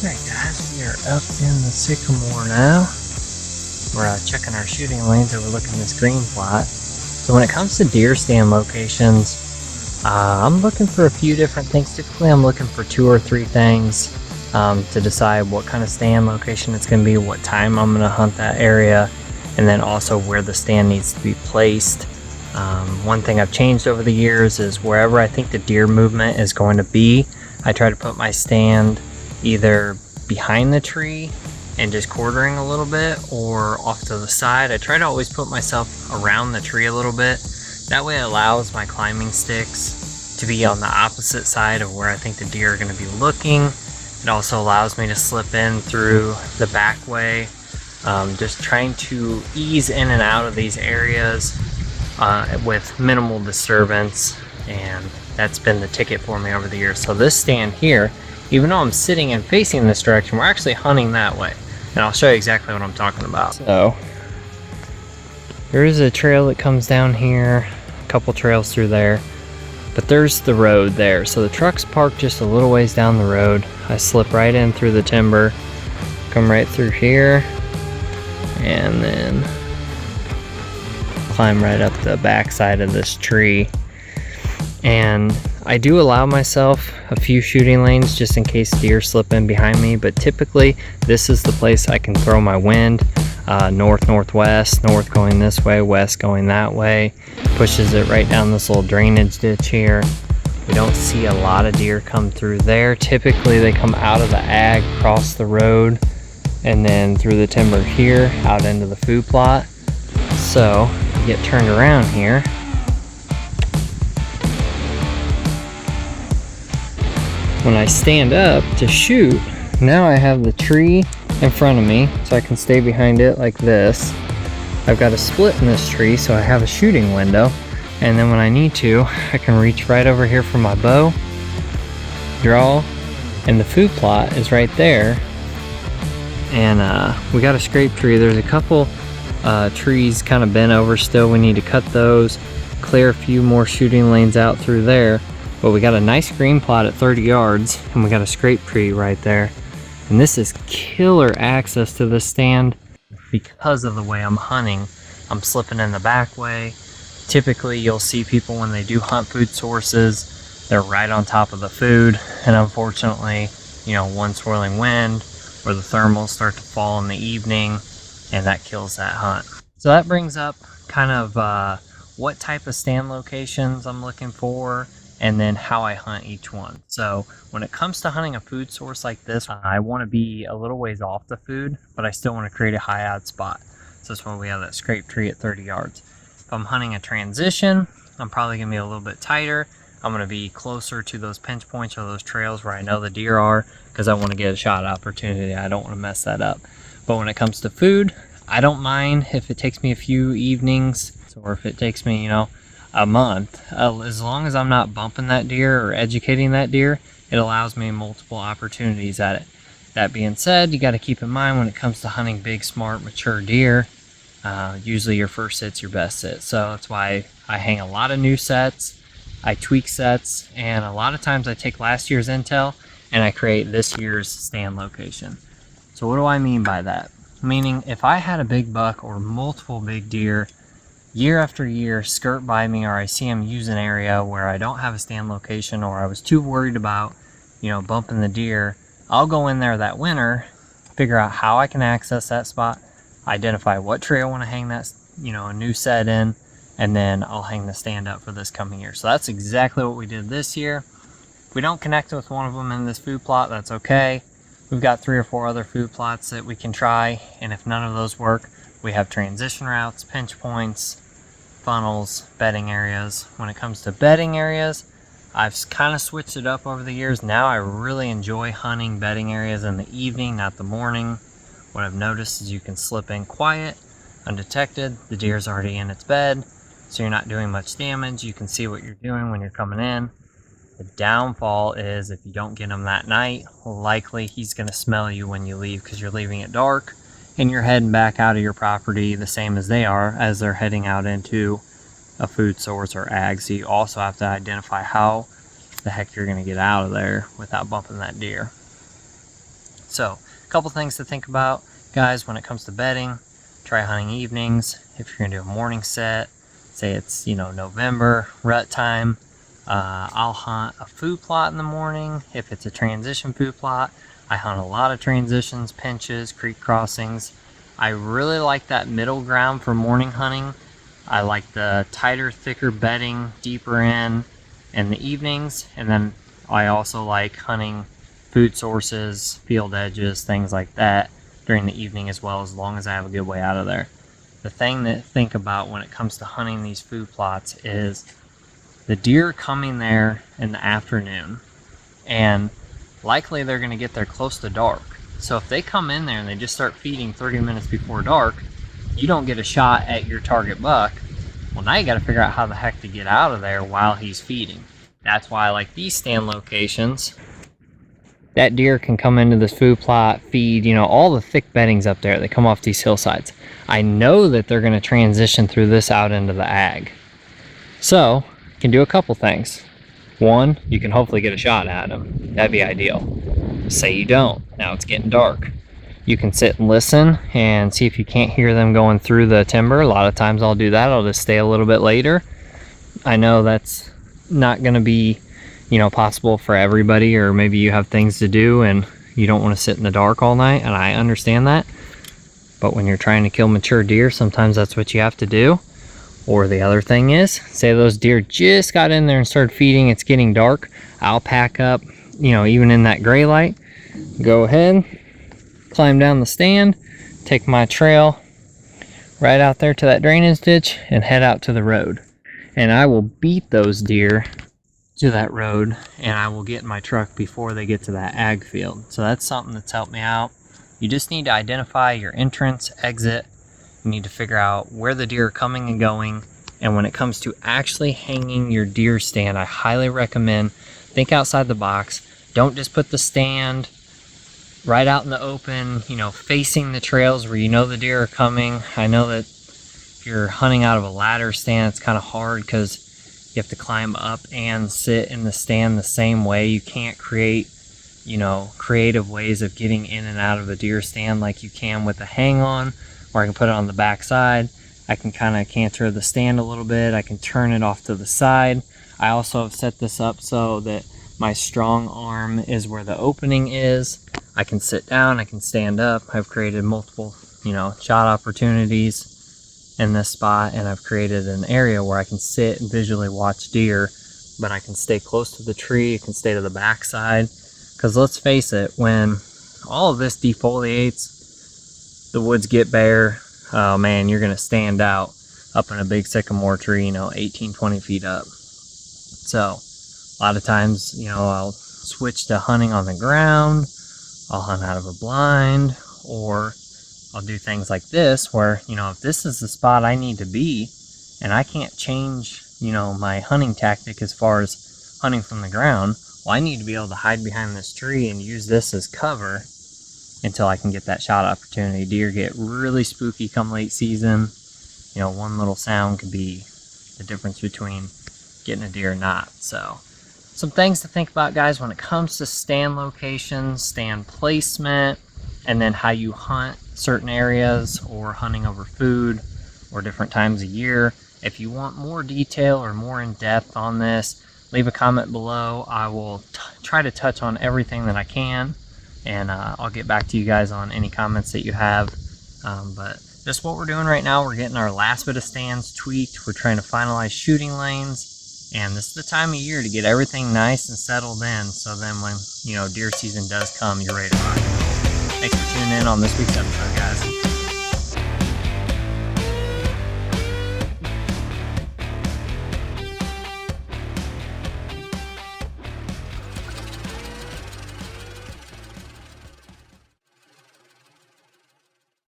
Alright guys, we are up in the sycamore now. We're checking our shooting lanes overlooking this green plot. So when it comes to deer stand locations, I'm looking for a few different things. Typically I'm looking for 2 or 3 things to decide what kind of stand location it's going to be, what time I'm going to hunt that area, and then also where the stand needs to be placed. One thing I've changed over the years is wherever I think the deer movement is going to be, I try to put my stand either behind the tree and just quartering a little bit, or off to the side. I try to always put myself around the tree a little bit. That way it allows my climbing sticks to be on the opposite side of where I think the deer are going to be looking. It also allows me to slip in through the back way. Just trying to ease in and out of these areas with minimal disturbance, and that's been the ticket for me over the years. So this stand here, even though I'm sitting and facing this direction, we're actually hunting that way, and I'll show you exactly what I'm talking about. So there is a trail that comes down here, a couple trails through there, but there's the road there. So the truck's parked just a little ways down the road. I slip right in through the timber, come right through here, and then climb right up the back side of this tree. And I do allow myself a few shooting lanes just in case deer slip in behind me, but typically this is the place I can throw my wind. North, northwest, north going this way, west going that way. Pushes it right down this little drainage ditch here. We don't see a lot of deer come through there. Typically they come out of the ag, cross the road, and then through the timber here, out into the food plot. So get turned around here. When I stand up to shoot, now I have the tree in front of me, so I can stay behind it like this. I've got a split in this tree, so I have a shooting window. And then when I need to, I can reach right over here for my bow, draw, and the food plot is right there. And we got a scrape tree. There's a couple trees kind of bent over still. We need to cut those, clear a few more shooting lanes out through there. But we got a nice green plot at 30 yards, and we got a scrape tree right there. And this is killer access to this stand because of the way I'm hunting. I'm slipping in the back way. Typically you'll see people when they do hunt food sources, they're right on top of the food, and unfortunately, you know, one swirling wind or the thermals start to fall in the evening, and that kills that hunt. So that brings up kind of what type of stand locations I'm looking for, and then how I hunt each one. So when it comes to hunting a food source like this, I want to be a little ways off the food, but I still want to create a high out spot. So that's why we have that scrape tree at 30 yards. If I'm hunting a transition, I'm probably going to be a little bit tighter. I'm going to be closer to those pinch points or those trails where I know the deer are, because I want to get a shot opportunity. I don't want to mess that up. But when it comes to food, I don't mind if it takes me a few evenings, or if it takes me, you know, a month. As long as I'm not bumping that deer or educating that deer, it allows me multiple opportunities at it. That being said, you got to keep in mind when it comes to hunting big, smart, mature deer, usually your first sit's your best sit. So that's why I hang a lot of new sets, I tweak sets, and a lot of times I take last year's intel and I create this year's stand location. So what do I mean by that? Meaning if I had a big buck or multiple big deer year after year skirt by me, or I see them use an area where I don't have a stand location, or I was too worried about, you know, bumping the deer, I'll go in there that winter, figure out how I can access that spot, identify what tree I want to hang that, you know, a new set in, and then I'll hang the stand up for this coming year. So that's exactly what we did this year. If we don't connect with one of them in this food plot, that's okay. We've got 3 or 4 other food plots that we can try, and if none of those work, we have transition routes, pinch points, funnels, bedding areas. When it comes to bedding areas, I've kind of switched it up over the years. Now I really enjoy hunting bedding areas in the evening, not the morning. What I've noticed is you can slip in quiet, undetected. The deer's already in its bed, so you're not doing much damage. You can see what you're doing when you're coming in. The downfall is if you don't get him that night, likely he's going to smell you when you leave, because you're leaving it dark and you're heading back out of your property the same as they are, as they're heading out into a food source or ag. So you also have to identify how the heck you're going to get out of there without bumping that deer. So a couple things to think about, guys, when it comes to bedding. Try hunting evenings. If you're gonna do a morning set, say it's, you know, November, rut time, I'll hunt a food plot in the morning. If it's a transition food plot, I hunt a lot of transitions, pinches, creek crossings. I really like that middle ground for morning hunting. I like the tighter, thicker bedding deeper in the evenings, and then I also like hunting food sources, field edges, things like that during the evening as well, as long as I have a good way out of there. The thing to think about when it comes to hunting these food plots is the deer coming there in the afternoon, and likely they're going to get there close to dark. So if they come in there and they just start feeding 30 minutes before dark, you don't get a shot at your target buck. Well, now you got to figure out how the heck to get out of there while he's feeding. That's why I like these stand locations. That deer can come into this food plot, feed, you know, all the thick beddings up there. They come off these hillsides. I know that they're going to transition through this out into the ag. So you can do a couple things. One, you can hopefully get a shot at them. That'd be ideal. Say you don't. Now it's getting dark. You can sit and listen and see if you can't hear them going through the timber. A lot of times I'll do that. I'll just stay a little bit later. I know that's not going to be, you know, possible for everybody, or maybe you have things to do and you don't want to sit in the dark all night, and I understand that. But when you're trying to kill mature deer, sometimes that's what you have to do. Or the other thing is, say those deer just got in there and started feeding, it's getting dark, I'll pack up, you know, even in that gray light, go ahead, climb down the stand, take my trail right out there to that drainage ditch and head out to the road. And I will beat those deer to that road, and I will get in my truck before they get to that ag field. So that's something that's helped me out. You just need to identify your entrance, exit. You need to figure out where the deer are coming and going. And when it comes to actually hanging your deer stand, I highly recommend think outside the box. Don't just put the stand right out in the open, you know, facing the trails where you know the deer are coming. I know that if you're hunting out of a ladder stand, it's kind of hard because you have to climb up and sit in the stand the same way. You can't create, you know, creative ways of getting in and out of a deer stand like you can with a hang on, or I can put it on the back side. I can kind of canter the stand a little bit. I can turn it off to the side. I also have set this up so that my strong arm is where the opening is. I can sit down, I can stand up. I've created multiple, you know, shot opportunities in this spot, and I've created an area where I can sit and visually watch deer, but I can stay close to the tree, I can stay to the backside. Because let's face it, when all of this defoliates, the woods get bare, oh man, you're gonna stand out up in a big sycamore tree, you know, 18, 20 feet up. So a lot of times, you know, I'll switch to hunting on the ground, I'll hunt out of a blind, or I'll do things like this where, you know, if this is the spot I need to be and I can't change, you know, my hunting tactic as far as hunting from the ground, well, I need to be able to hide behind this tree and use this as cover until I can get that shot opportunity. Deer get really spooky come late season. You know, one little sound could be the difference between getting a deer or not. So some things to think about, guys, when it comes to stand locations, stand placement, and then how you hunt certain areas or hunting over food or different times of year. If you want more detail or more in depth on this, leave a comment below. I will try to touch on everything that I can, and I'll get back to you guys on any comments that you have. But just what we're doing right now, we're getting our last bit of stands tweaked. We're trying to finalize shooting lanes, and this is the time of year to get everything nice and settled in, so then when, you know, deer season does come, you're ready to hunt. Thanks for tuning in on this week's episode, guys.